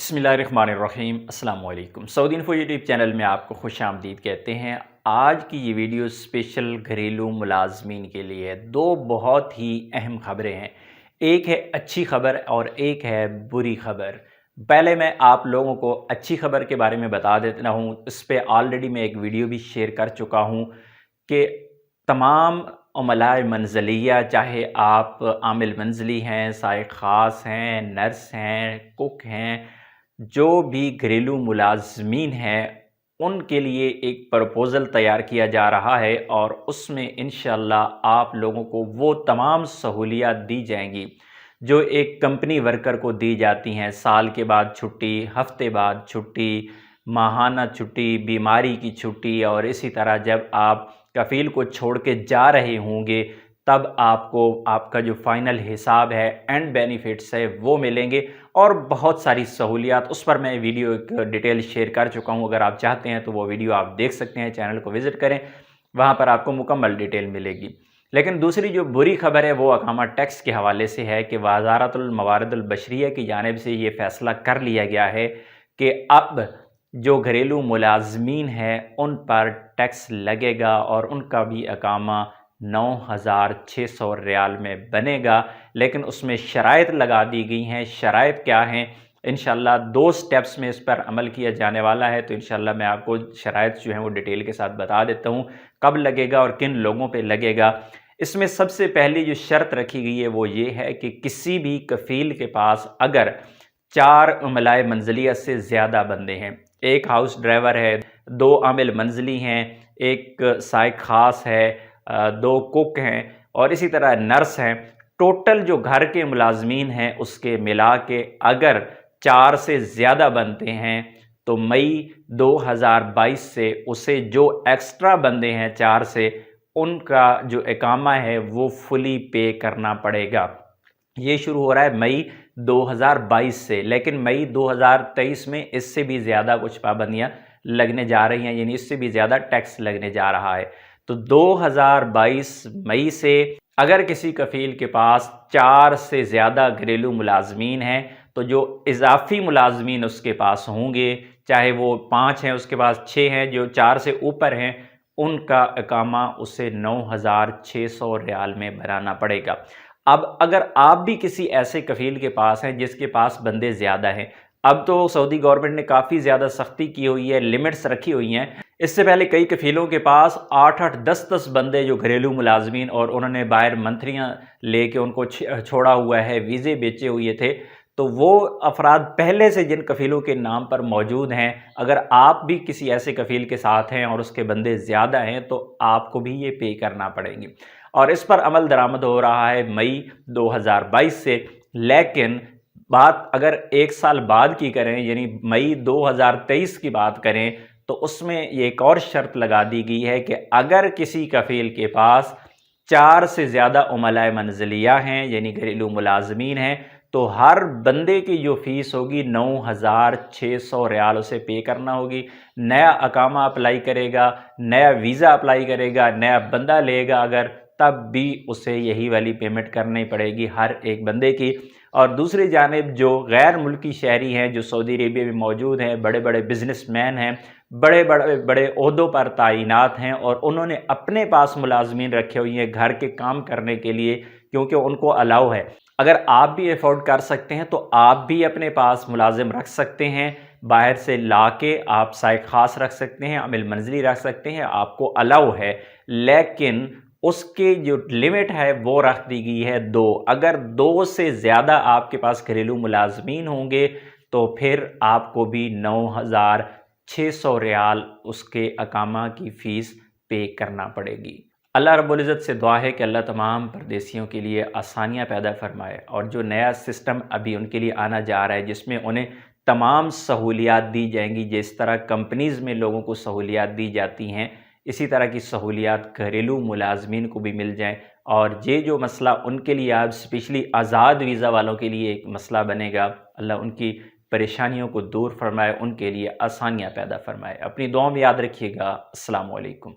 बिस्मिल्लाहिर्रहमानिर्रहीम। अस्सलाम वालेकुम। सऊदी इन्फो यूट्यूब चैनल में आपको खुश आमदीद कहते हैं। आज की ये वीडियो स्पेशल घरेलू मुलाजमीन के लिए है। दो बहुत ही अहम खबरें हैं, एक है अच्छी खबर और एक है बुरी खबर। पहले मैं आप लोगों को अच्छी खबर के बारे में बता देता हूँ। इस पर ऑलरेडी मैं एक वीडियो भी शेयर कर चुका हूँ कि तमाम अमलाए मंज़लिया, चाहे आप आमिल मंज़ली हैं, साइक़ ख़ास हैं, नर्स हैं, कुक हैं, जो भी घरेलू मुलाज़मीन हैं, उनके लिए एक प्रपोज़ल तैयार किया जा रहा है और उसमें इंशाअल्लाह आप लोगों को वो तमाम सहूलियात दी जाएंगी जो एक कंपनी वर्कर को दी जाती हैं। साल के बाद छुट्टी, हफ्ते बाद छुट्टी, माहाना छुट्टी, बीमारी की छुट्टी, और इसी तरह जब आप कफ़ील को छोड़ के जा रहे होंगे तब आपको आपका जो फ़ाइनल हिसाब है, एंड बेनिफिट्स है, वो मिलेंगे और बहुत सारी सहूलियात। उस पर मैं वीडियो एक डिटेल शेयर कर चुका हूँ। अगर आप चाहते हैं तो वो वीडियो आप देख सकते हैं, चैनल को विज़िट करें, वहाँ पर आपको मुकम्मल डिटेल मिलेगी। लेकिन दूसरी जो बुरी खबर है वो अकामा टैक्स के हवाले से है कि वज़ारतुल मवारिदुल बशरिया की जानिब से ये फ़ैसला कर लिया गया है कि अब जो घरेलू मुलाजमीन हैं उन पर टैक्स लगेगा और उनका भी अकामा 9,600 रियाल में बनेगा। लेकिन उसमें शराइत लगा दी गई हैं। शराइत क्या हैं? इंशाअल्लाह 2 स्टेप्स में इस पर अमल किया जाने वाला है, तो इंशाअल्लाह मैं आपको शराइत जो हैं वो डिटेल के साथ बता देता हूँ, कब लगेगा और किन लोगों पे लगेगा। इसमें सबसे पहली जो शर्त रखी गई है वो ये है कि किसी भी कफ़ील के पास अगर 4 अमलाए मंज़लिया से ज़्यादा बंदे हैं, एक हाउस ड्राइवर है, 2 आमिल मंज़ली हैं, एक साइक़ ख़ास है, 2 कुक हैं और इसी तरह नर्स हैं, टोटल जो घर के मुलाजमीन हैं उसके मिला के अगर 4 से ज़्यादा बनते हैं तो मई 2022 से उसे जो एक्स्ट्रा बंदे हैं 4 से, उनका जो इकामा है वो फुली पे करना पड़ेगा। ये शुरू हो रहा है मई 2022 से, लेकिन मई 2023 में इससे भी ज़्यादा कुछ पाबंदियाँ लगने जा रही हैं, यानी इससे भी ज़्यादा टैक्स लगने जा रहा है। तो 2022 मई से अगर किसी कफ़ील के पास 4 से ज़्यादा घरेलू मुलाजमीन हैं तो जो इजाफ़ी मुलाजमीन उसके पास होंगे, चाहे वो 5 हैं उसके पास 6 हैं, जो 4 से ऊपर हैं उनका इकामा उसे 9,600 रियाल में बनाना पड़ेगा। अब अगर आप भी किसी ऐसे कफ़ील के पास हैं जिसके पास बंदे ज़्यादा हैं, अब तो सऊदी गवर्नमेंट ने काफ़ी ज़्यादा सख्ती की हुई है, लिमिट्स रखी हुई हैं। इससे पहले कई कफ़ीलों के पास 8-8, 10-10 बंदे जो घरेलू मुलाजमीन, और उन्होंने बाहर मंथलियाँ लेके उनको छोड़ा हुआ है, वीज़े बेचे हुए थे। तो वो अफराद पहले से जिन कफ़ीलों के नाम पर मौजूद हैं, अगर आप भी किसी ऐसे कफ़ील के साथ हैं और उसके बंदे ज़्यादा हैं तो आपको भी ये पे करना पड़ेंगे, और इस पर अमल दरामद हो रहा है मई 2022 से। लेकिन बात अगर 1 साल बाद की करें, यानी मई 2023 की बात करें, तो उसमें ये एक और शर्त लगा दी गई है कि अगर किसी कफ़ील के पास 4 से ज़्यादा उमलाए मंज़लिया हैं, यानी घरेलू मुलाजमीन हैं, तो हर बंदे की जो फ़ीस होगी 9,600 रियाल उसे पे करना होगी। नया अकामा अप्लाई करेगा, नया वीज़ा अप्लाई करेगा, नया बंदा लेगा अगर, तब भी उसे यही वाली पेमेंट करनी पड़ेगी हर एक बंदे की। और दूसरी जानिब जो गैर मुल्की शहरी हैं जो सऊदी अरेबिया में मौजूद हैं, बड़े बड़े बिजनेसमैन हैं, बड़े बड़े ओहदों पर तैनात हैं और उन्होंने अपने पास मुलाजमीन रखे हुए हैं घर के काम करने के लिए, क्योंकि उनको अलाउ है। अगर आप भी अफोर्ड कर सकते हैं तो आप भी अपने पास मुलाजिम रख सकते हैं, बाहर से ला के आप साइक़ ख़ास रख सकते हैं, आमिल मंज़ली रख सकते हैं, आपको अलाउ है। लेकिन उसके जो लिमिट है वो रख दी गई है 2। अगर 2 से ज़्यादा आपके पास घरेलू मुलाजमीन होंगे तो फिर आपको भी 9,600 रियाल उसके अकामा की फ़ीस पे करना पड़ेगी। अल्लाह रब्बुल इज़्ज़त से दुआ है कि अल्लाह तमाम परदेसियों के लिए आसानियाँ पैदा फरमाए, और जो नया सिस्टम अभी उनके लिए आना जा रहा है जिसमें उन्हें तमाम सहूलियात दी जाएंगी, जिस तरह कंपनीज़ में लोगों को सहूलियात दी जाती हैं, इसी तरह की सहूलियात घरेलू मुलाजमीन को भी मिल जाएँ। और ये जो मसला उनके लिए आज स्पेशली आज़ाद वीज़ा वालों के लिए एक मसला बनेगा, अल्लाह उनकी परेशानियों को दूर फरमाए, उनके लिए आसानियाँ पैदा फरमाए। अपनी दुआ में याद रखिएगा। अस्सलामु अलैकुम।